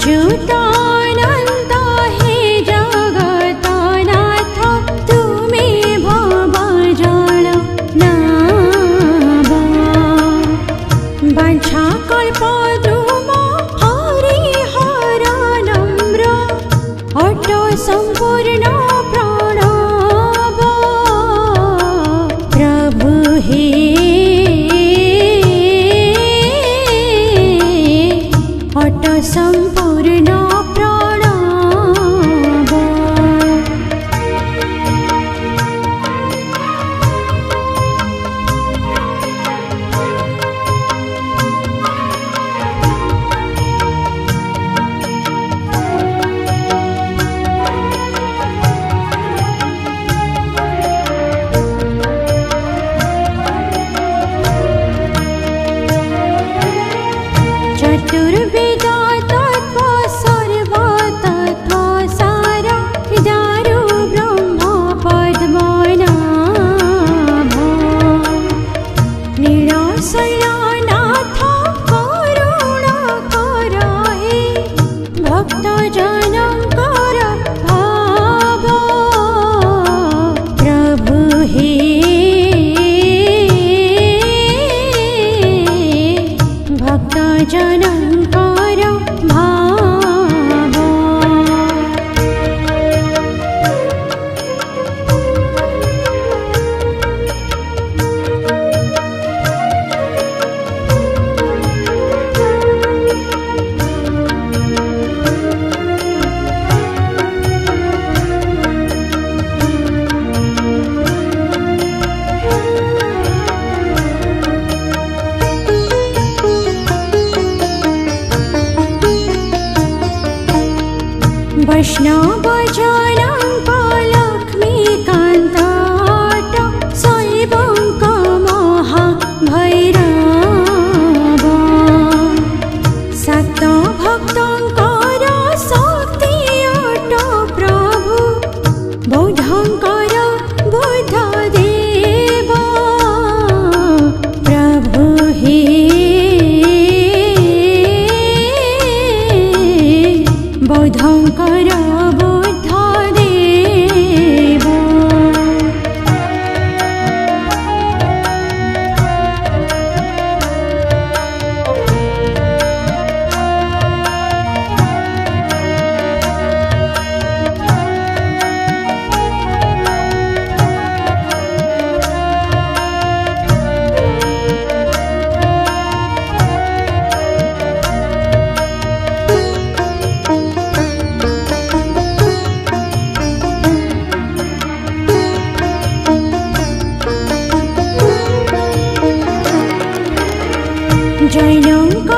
अच्युतानन्द हे जगन्नाथ तुमे भवजल नावा वाञ्छाकल्पद्रुम हरिहर नम्र अट सम्पूर्ण प्रणव प्रभु हे अट सम्पूर्ण प्रणव चतुर्वेद तत्त्व सर्व तत्त्व सार दारु ब्रह्म पद्मनाभ नीलशैलनाथ करुणाकर हे भक्तजनकर भाव प्रभु हे भक्तजनकर भाव वैष्णवजनाङ्क लक्ष्मीकान्त शैवङ्क महाभैरव सक्त भक्तङ्कर शक्ति अट प्रभु बौद्धङ्कर बुद्धदेव प्रभु हे बौद्धङ्कर बुद्धदेव जैनङ्क